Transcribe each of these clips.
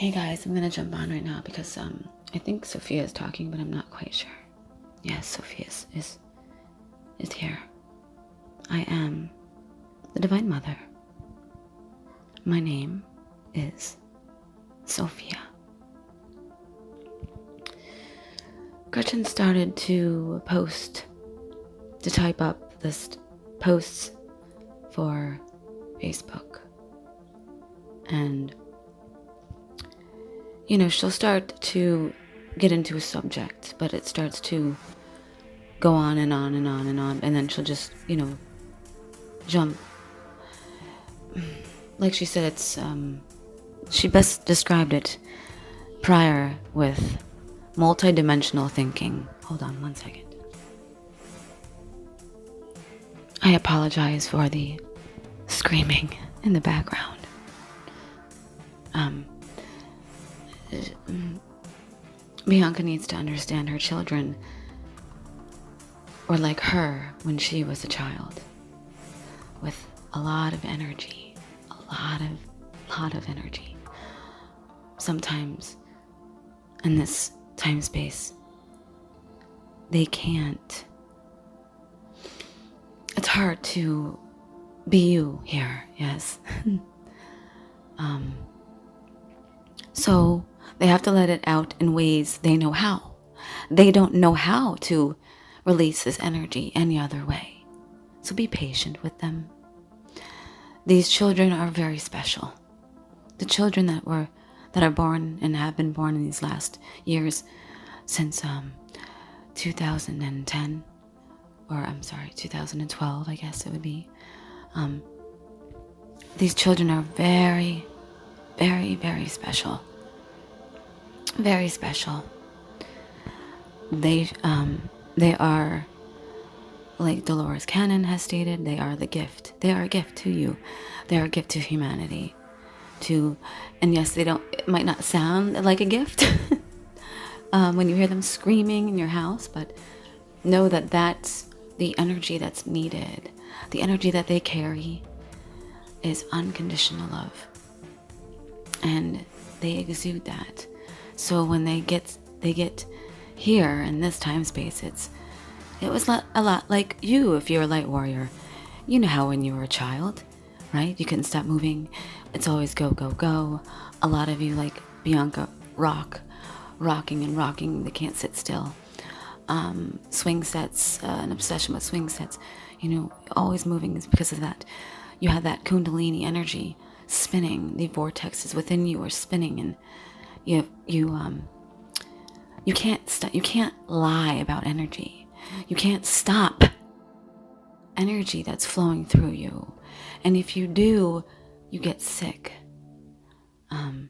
Hey guys, I'm gonna jump on right now because I think Sophia is talking, but I'm not quite sure. Yes, Sophia is here. I am the Divine Mother. My name is Sophia. Gretchen started to type up this posts for Facebook. And, she'll start to get into a subject, but it starts to go on and on and on and on. And then she'll just, jump. Like she said, she best described it prior with multi-dimensional thinking. Hold on one second. I apologize for the screaming in the background. Bianca needs to understand her children were like her when she was a child, with a lot of energy, a lot of energy. Sometimes in this time space, they can't. It's hard to be you here, yes. So they have to let it out in ways they know how. They don't know how to release this energy any other way. So be patient with them. These children are very special. The children that are born and have been born in these last years since 2010, or 2012, I guess it would be. These children are very, very, very special. Very special. They are, like Dolores Cannon has stated, they are the gift. They are a gift to you. They are a gift to humanity. And yes, it might not sound like a gift when you hear them screaming in your house, but know that that's the energy that's needed. The energy that they carry is unconditional love. And they exude that. So when they get here in this time space, it was a lot like you if you're a light warrior. You know how when you were a child, right? You couldn't stop moving. It's always go, go, go. A lot of you, like Bianca, rocking and rocking. They can't sit still. Swing sets, an obsession with swing sets. Always moving is because of that. You have that Kundalini energy spinning. The vortexes within you are spinning, and you can't stop. You can't lie about energy. You can't stop energy that's flowing through you. And if you do, you get sick. And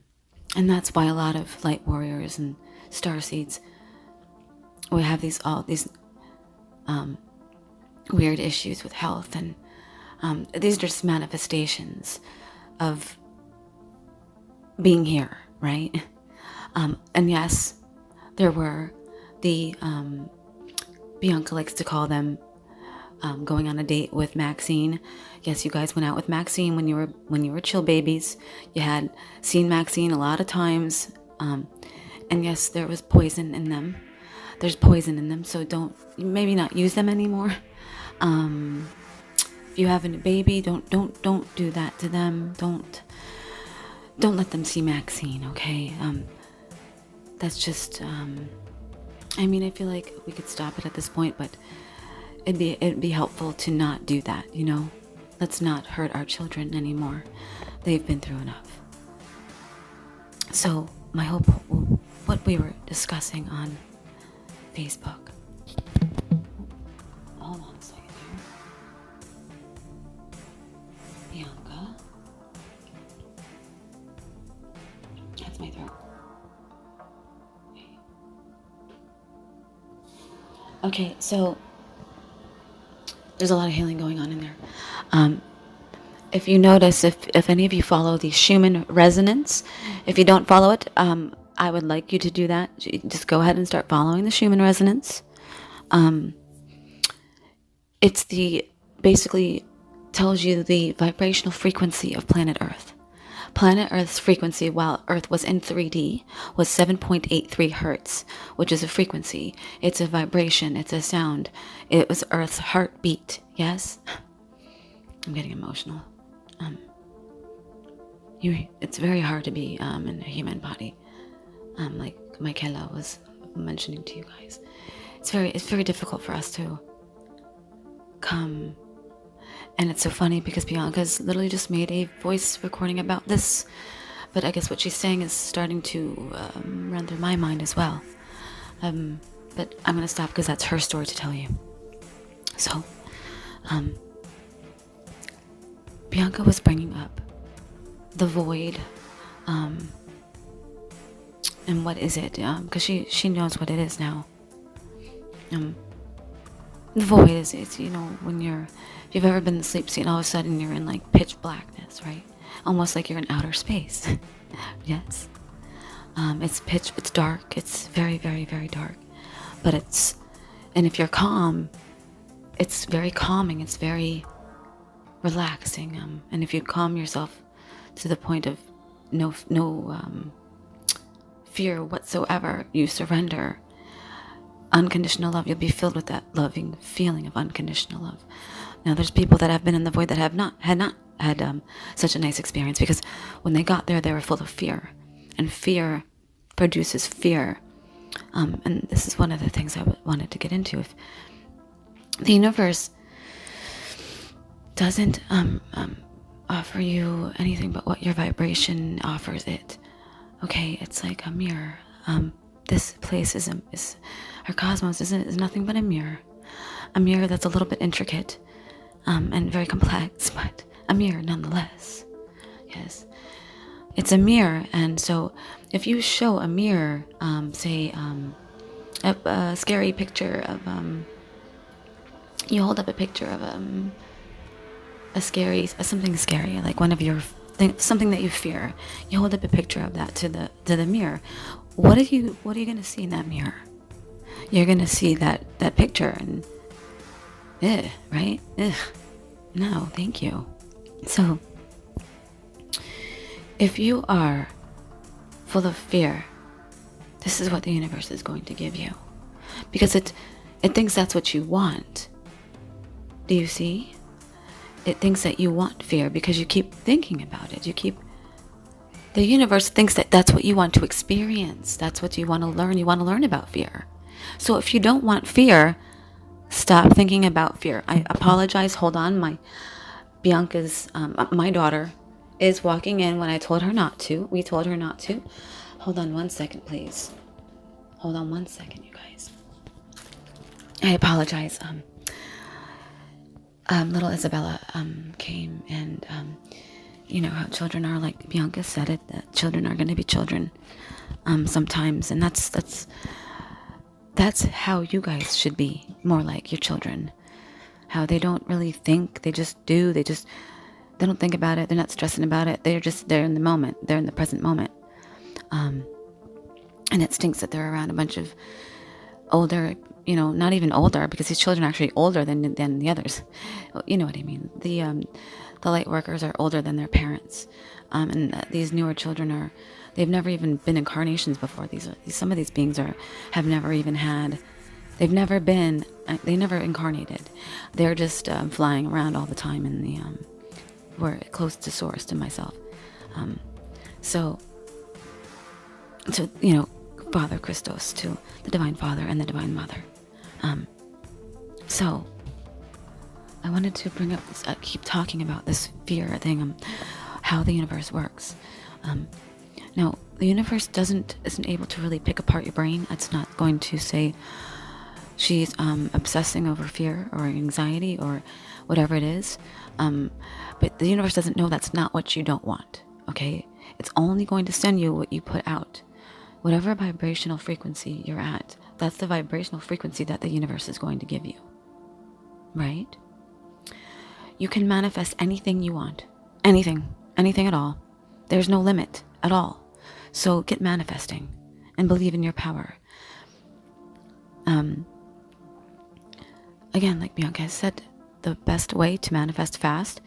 that's why a lot of light warriors and starseeds, we have all these weird issues with health, and these are just manifestations of being here, right? And yes, there were the Bianca likes to call them going on a date with Maxine. Yes, you guys went out with Maxine when you were chill babies. You had seen Maxine a lot of times, and yes, there was poison in them. There's poison in them, so maybe not use them anymore. If you have a baby, don't do that to them. Don't let them see Maxine, okay? That's just I feel like we could stop it at this point, but it'd be helpful to not do that, Let's not hurt our children anymore. They've been through enough. So my hope, what we were discussing on Facebook. Hold on a second here. Bianca. That's my throat. Okay, so there's a lot of healing going on in there. If you notice, if any of you follow the Schumann resonance, if you don't follow it, I would like you to do that. Just go ahead and start following the Schumann resonance. It's basically tells you the vibrational frequency of planet Earth. Planet Earth's frequency while Earth was in 3D was 7.83 hertz, which is a frequency. It's a vibration. It's a sound. It was Earth's heartbeat. Yes? I'm getting emotional. It's very hard to be in a human body. Like Michaela was mentioning to you guys. It's very difficult for us to come. And it's so funny because Bianca's literally just made a voice recording about this. But I guess what she's saying is starting to run through my mind as well. But I'm going to stop because that's her story to tell you. So, Bianca was bringing up the void. And what is it? Because she knows what it is now. The void is, it's, when if you've ever been in the sleep state, all of a sudden you're in like pitch blackness, right? Almost like you're in outer space. Yes. It's dark. It's very, very, very dark. But and if you're calm, it's very calming. It's very relaxing. And if you calm yourself to the point of no fear whatsoever, you surrender. Unconditional love, you'll be filled with that loving feeling of unconditional love. Now, there's people that have been in the void that had not had such a nice experience, because when they got there, they were full of fear, and fear produces fear. And this is one of the things I wanted to get into. If the universe doesn't offer you anything but what your vibration offers it, okay, it's like a mirror. This place is our cosmos is nothing but a mirror that's a little bit intricate and very complex, but a mirror nonetheless. Yes, it's a mirror. And so if you show a mirror, say a scary picture of you hold up a picture of something scary, like one of your something that you fear, you hold up a picture of that to the mirror. What are you going to see in that mirror? You're going to see that picture and right? No, thank you. So if you are full of fear, this is what the universe is going to give you, because it thinks that's what you want. Do you see? It thinks that you want fear because you keep thinking about it. The universe thinks that that's what you want to experience. That's what you want to learn. You want to learn about fear. So if you don't want fear, stop thinking about fear. I apologize. Hold on. Bianca's, my daughter is walking in when I told her not to. We told her not to. Hold on 1 second, please. Hold on 1 second, you guys. I apologize. Little Isabella came, and you know how children are, like Bianca said it, that children are going to be children sometimes, and that's how you guys should be, more like your children. How they don't really think, they just do, they don't think about it, they're not stressing about it, they're in the moment, they're in the present moment. And it stinks that they're around a bunch of older, not even older, because these children are actually older than the others. You know what I mean? The light workers are older than their parents, and these newer children they've never even been incarnations before. Some of these beings have never even had. They never incarnated. They're just flying around all the time in the we're close to source, to myself. So Father Christos, to the Divine Father and the Divine Mother. So I wanted to bring up this, keep talking about this fear thing, how the universe works. Now, the universe isn't able to really pick apart your brain. It's not going to say she's obsessing over fear or anxiety or whatever it is. But the universe doesn't know that's not what you don't want, okay? It's only going to send you what you put out. Whatever vibrational frequency you're at, that's the vibrational frequency that the universe is going to give you, right? You can manifest anything you want. Anything at all. There's no limit at all. So get manifesting and believe in your power. Again, like Bianca has said, the best way to manifest fast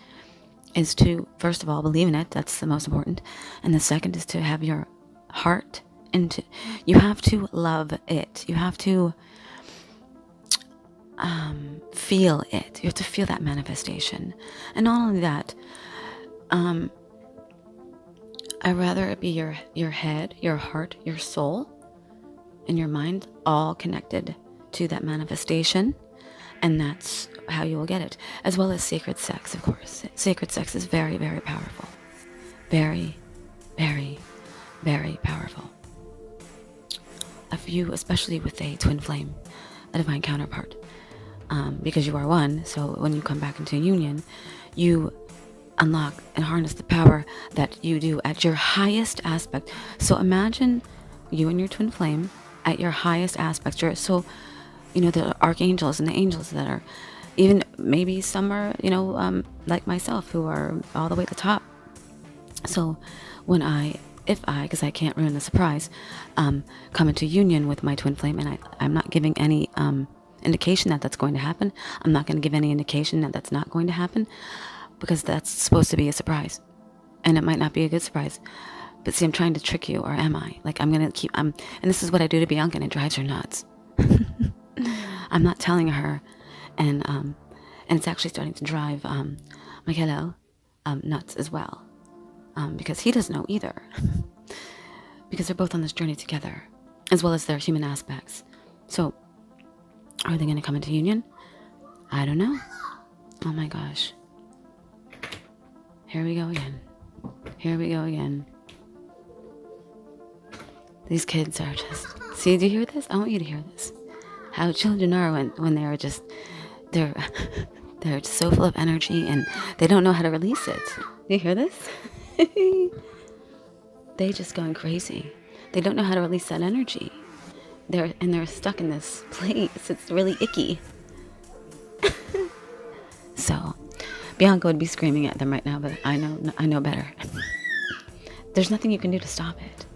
is to, first of all, believe in it. That's the most important. And the second is to have your heart into, you have to love it. You have to feel it. You have to feel that manifestation. And not only that, I'd rather it be your head, your heart, your soul, and your mind all connected to that manifestation. And that's how you will get it. As well as sacred sex, of course. Sacred sex is very, very powerful. Very, very, very powerful. If you, especially with a twin flame, a divine counterpart, because you are one, so when you come back into union, you unlock and harness the power that you do at your highest aspect. So imagine you and your twin flame at your highest aspect. So, the archangels and the angels that are, even maybe some are, like myself, who are all the way at the top. So when because I can't ruin the surprise, come into union with my twin flame, and I'm not giving any indication that that's going to happen. I'm not going to give any indication that that's not going to happen, because that's supposed to be a surprise, and it might not be a good surprise. But see, I'm trying to trick you, or am I? Like, and this is what I do to Bianca, and it drives her nuts. I'm not telling her, and it's actually starting to drive Michaelo nuts as well, because he doesn't know either, because they're both on this journey together, as well as their human aspects. So, are they going to come into union? I don't know. Oh my gosh. Here we go again. Here we go again. These kids are just... See, do you hear this? I want you to hear this. How children are when they're just... They're just so full of energy, and they don't know how to release it. Do you hear this? They just going crazy. They don't know how to release that energy. They're stuck in this place. It's really icky. So, Bianca would be screaming at them right now, but I know better. There's nothing you can do to stop it.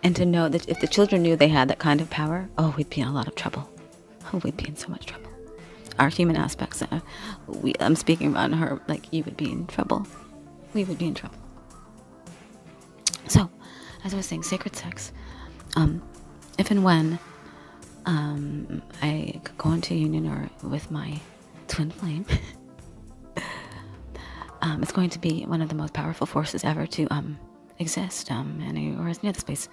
And to know that if the children knew they had that kind of power, oh, we'd be in a lot of trouble. Oh, we'd be in so much trouble. Our human aspects, I'm speaking about her, like, you would be in trouble. We would be in trouble. So, as I was saying, sacred sex. If and when I go into union or with my twin flame, it's going to be one of the most powerful forces ever to exist anywhere near the space.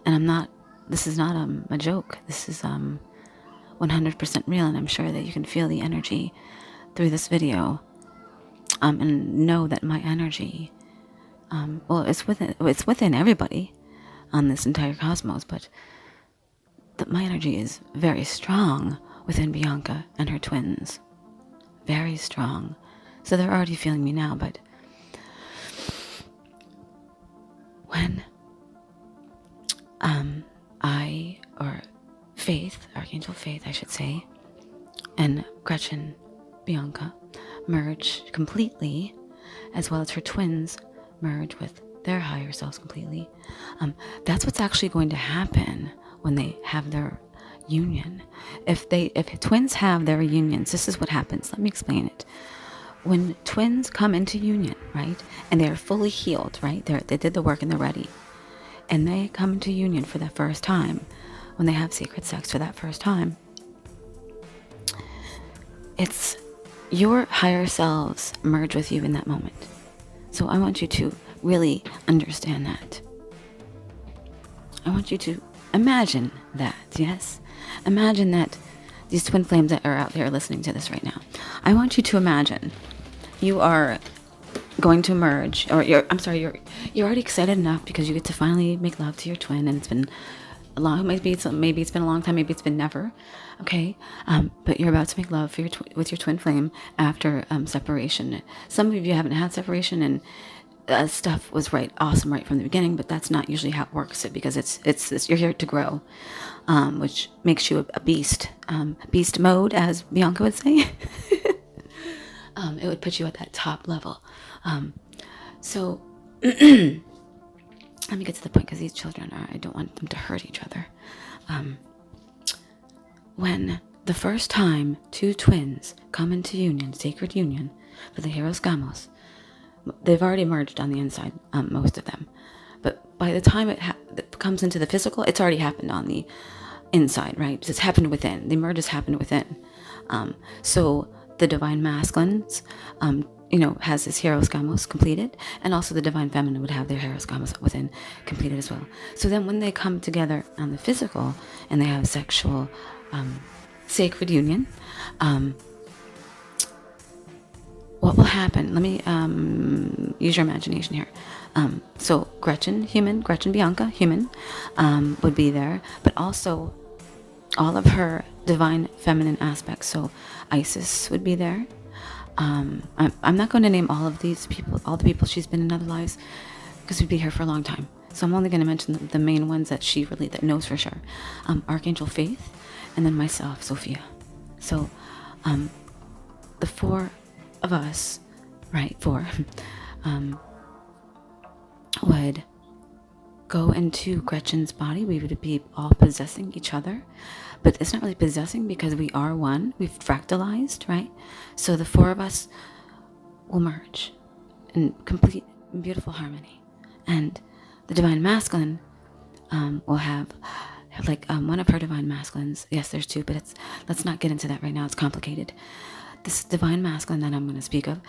And this is not a joke. This is 100% real, and I'm sure that you can feel the energy through this video, and know that my energy, it's within everybody on this entire cosmos, but my energy is very strong within Bianca and her twins. Very strong. So they're already feeling me now, but when Faith, Archangel Faith, I should say, and Gretchen, Bianca, merge completely, as well as her twins merge with their higher selves completely, that's what's actually going to happen when they have their union. If twins have their unions, this is what happens. Let me explain it. When twins come into union, right, and they're fully healed, right, they did the work and they're ready, and they come into union for the first time, when they have sacred sex for that first time, it's your higher selves merge with you in that moment. So I want you to really understand that. I want you to imagine that, yes? Imagine that these twin flames that are out there listening to this right now. I want you to imagine you are going to merge, or you're already excited enough because you get to finally make love to your twin, and it's been a long, maybe it's been a long time, maybe it's been never, okay? But you're about to make love with your twin flame after separation. Some of you haven't had separation, and stuff was awesome right from the beginning, but that's not usually how it works, because it's you're here to grow, which makes you a beast, beast mode, as Bianca would say. It would put you at that top level. So let me get to the point, because these children I don't want them to hurt each other. When the first time two twins come into union, sacred union, for the Heroes Gamos. They've already merged on the inside, most of them. But by the time it comes into the physical, it's already happened on the inside, right? It's happened within. The merge has happened within. So the Divine Masculines, has his Heroes Gamos completed, and also the Divine Feminine would have their Heroes Gamos within completed as well. So then when they come together on the physical and they have sexual sacred union, what will happen? Let me use your imagination here. So Gretchen Bianca, human, would be there, but also all of her divine feminine aspects. So Isis would be there. I'm not going to name all of these people, all the people she's been in other lives, because we'd be here for a long time. So I'm only going to mention the main ones that she really that knows for sure. Archangel Faith, and then myself, Sophia. So the four of us, right, would go into Gretchen's body. We would be all possessing each other, but it's not really possessing because we are one. We've fractalized, right? So the four of us will merge in complete beautiful harmony, and the Divine Masculine will have one of her Divine Masculines. Yes, there's two, but let's not get into that right now. It's complicated. This Divine Masculine that I'm going to speak of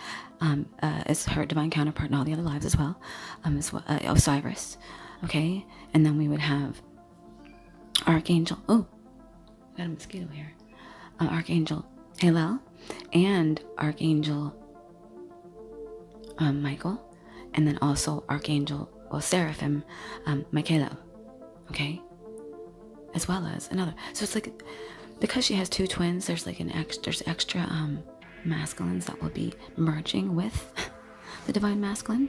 is her divine counterpart in all the other lives as well, Osiris. Okay, and then we would have Archangel. Oh, got a mosquito here. Archangel Hillel and Archangel Michael, and then also Archangel Seraphim Michaelo. Okay, as well as another. So it's like, because she has two twins, there's extra masculines that will be merging with the Divine Masculine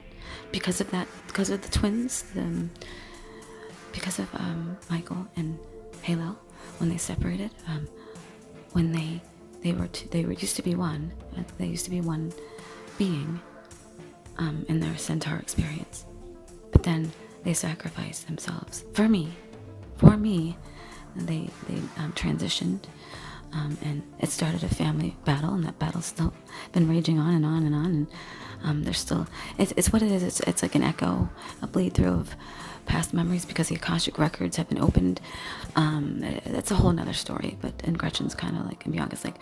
because of that, because of the twins, because of Michael and Halo when they separated, when they used to be one. They used to be one being in their centaur experience, but then they sacrificed themselves for me. They transitioned, and it started a family battle, and that battle's still been raging on and on and on. And there's still, it's what it is. It's like an echo, a bleed through of past memories because the Akashic records have been opened. That's a whole nother story. But and Gretchen's kind of like, and Bianca's like,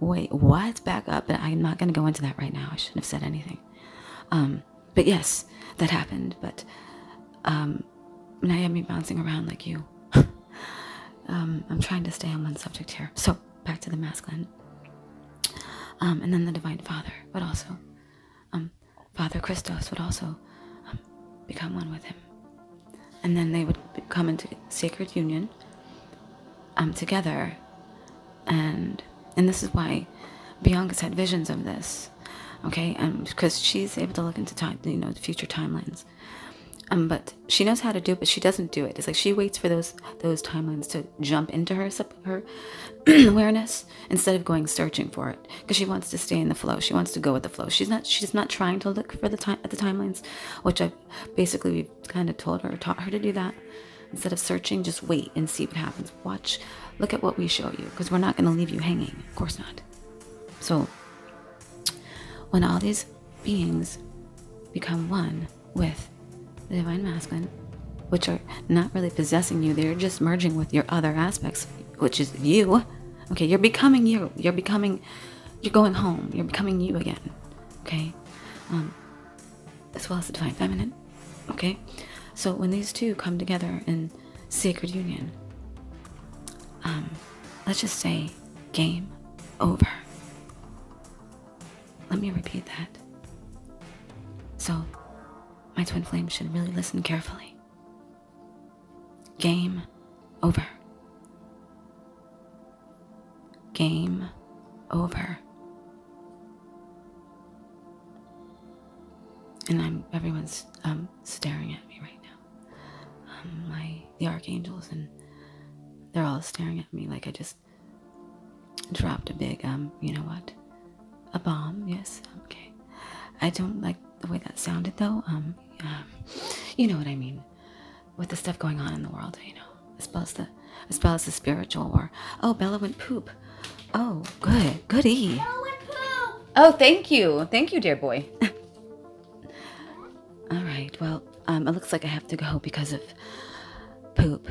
wait, what? Back up. But I'm not going to go into that right now. I shouldn't have said anything. But yes, that happened. But now you have me bouncing around like you. I'm trying to stay on one subject here. So back to the masculine. And then the Divine Father would also, Father Christos would also become one with him. And then they would come into sacred union together. And this is why Bianca's had visions of this. Okay, because she's able to look into time, the future timelines. But she knows how to do it, but she doesn't do it. It's like she waits for those timelines to jump into her awareness instead of going searching for it, because she wants to stay in the flow. She wants to go with the flow. She's not trying to look for the timelines, which we've kind of taught her to do that. Instead of searching, just wait and see what happens. Look at what we show you, because we're not going to leave you hanging. Of course not. So when all these beings become one with the Divine Masculine, which are not really possessing you, they're just merging with your other aspects, which is you. Okay, you're becoming you. You're going home. You're becoming you again. Okay, as well as the Divine Feminine. Okay, so when these two come together in sacred union, let's just say game over. Let me repeat that. So my twin flames should really listen carefully. Game over. Game over. And everyone's staring at me right now. The archangels, and they're all staring at me like I just dropped a big a bomb. Yes, okay. I don't like the way that sounded though. You know what I mean, with the stuff going on in the world, as well as the spiritual war. Oh, Bella went poop. Oh, goody. Bella went poop. Oh, thank you. Thank you, dear boy. All right. Well, it looks like I have to go because of poop.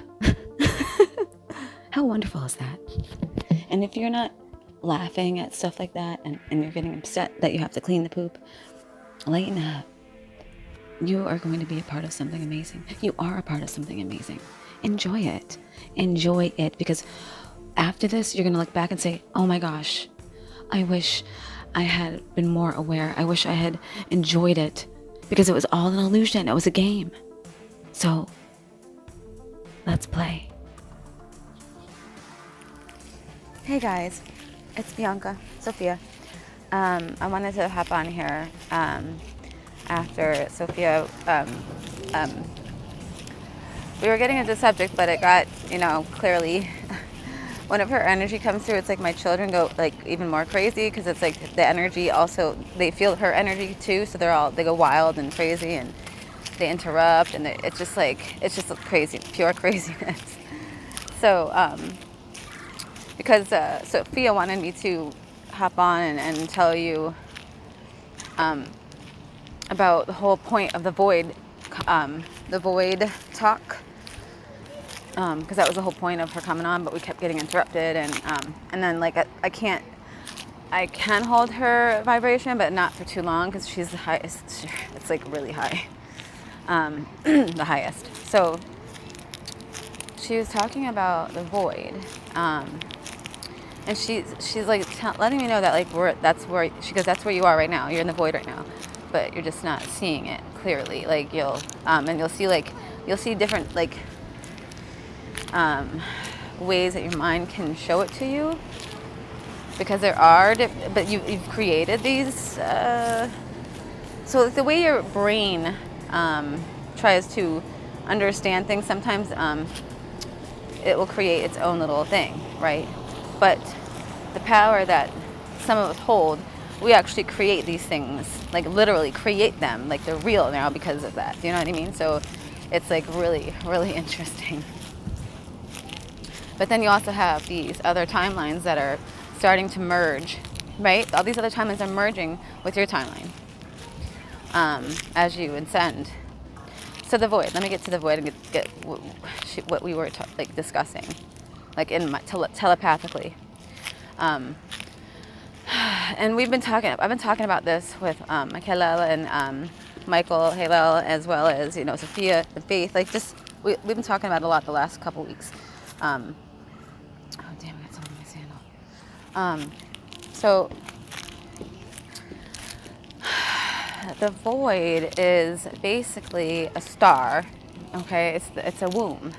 How wonderful is that? And if you're not laughing at stuff like that and you're getting upset that you have to clean the poop, lighten up. You are going to be a part of something amazing. You are a part of something amazing. Enjoy it. Enjoy it, because after this, you're going to look back and say, oh my gosh, I wish I had been more aware. I wish I had enjoyed it, because it was all an illusion. It was a game. So let's play. Hey guys, it's Bianca, Sophia. I wanted to hop on here after Sophia. We were getting into the subject, but it got, clearly whenever her energy comes through, it's like my children go like even more crazy, because it's like the energy also, they feel her energy too, so they go wild and crazy, and they interrupt, and it's just crazy, pure craziness. So because Sophia wanted me to hop on and tell you about the whole point of the void talk, because that was the whole point of her coming on, but we kept getting interrupted, and then like I can hold her vibration, but not for too long, because she's the highest. It's like really high, the highest. So she was talking about the void, and she's like letting me know that like that's where you are right now. You're in the void right now, but you're just not seeing it clearly. Like you'll see different like ways that your mind can show it to you, because there are, but you've created these. So the way your brain tries to understand things, sometimes it will create its own little thing, right? But the power that some of us hold, we actually create these things, like literally create them, like they're real now because of that. Do you know what I mean? So it's like really, really interesting. But then you also have these other timelines that are starting to merge, right? All these other timelines are merging with your timeline as you ascend. So the void. Let me get to the void and get what we were discussing, like in telepathically. And I've been talking about this with Michaela and Michael Halel, as well as Sophia and Faith. Like we've been talking about it a lot the last couple weeks. Oh damn! I got something in my sandal. So the void is basically a star. Okay, it's a womb.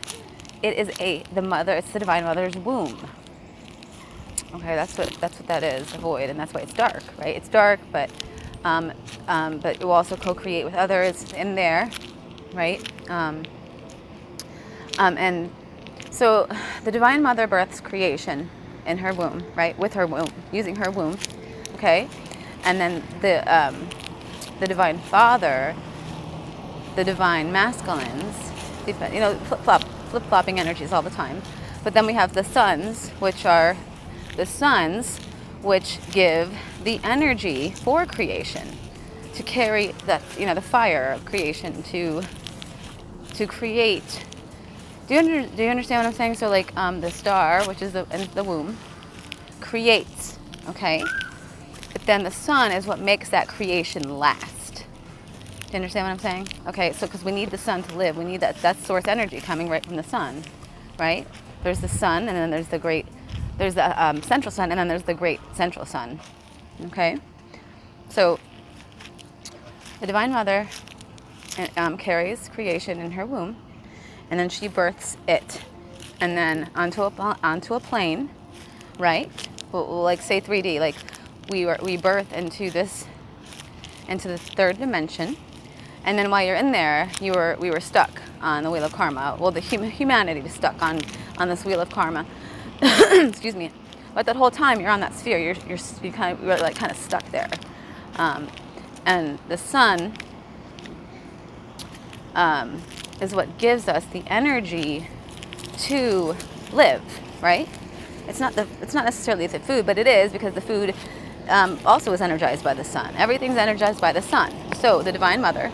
It is the mother. It's the divine mother's womb. Okay, that's what that is, the void, and that's why it's dark, right? It's dark, but you also co-create with others in there, right? And so the divine mother births creation in her womb, right? With her womb, using her womb, okay? And then the divine father, the divine masculines, flip-flopping energies all the time. But then we have the sons, which are the sons which give the energy for creation, to carry that, the fire of creation to create. Do you understand what I'm saying? So like the star, which is in the womb, creates, okay? But then the sun is what makes that creation last. Do you understand what I'm saying? Okay, so because we need the sun to live, we need that source energy coming right from the sun, right? There's the sun, and then there's the central sun, and then there's the great central sun, okay? So the divine mother carries creation in her womb, and then she births it, and then onto a plane, right? We'll like say 3D, like we birth into the third dimension, and then while you're in there, we were stuck on the wheel of karma. Well, the humanity was stuck on this wheel of karma. Excuse me. But that whole time you're on that sphere, you're kind of stuck there, and the sun is what gives us the energy to live, right? It's not necessarily the food, but it is, because the food also is energized by the sun. Everything's energized by the sun. So the Divine Mother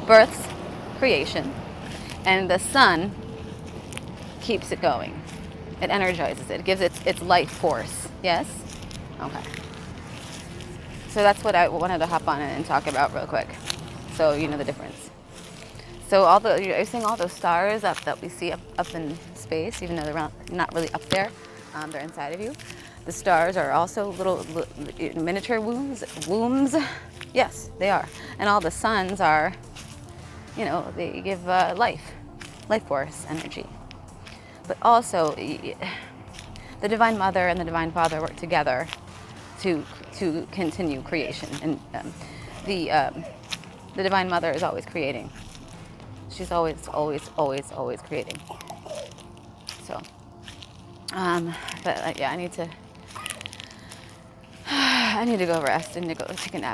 births creation, and the sun keeps it going. It energizes it. It gives it its life force. Yes? Okay. So that's what I wanted to hop on and talk about real quick. So you know the difference. So you're seeing all those stars that we see up in space, even though they're not really up there. They're inside of you. The stars are also little miniature wombs. Yes, they are. And all the suns are, they give life force, energy. But also, the Divine Mother and the Divine Father work together to continue creation. And the Divine Mother is always creating. She's always creating. So, but yeah, I need to go rest and to go take a nap.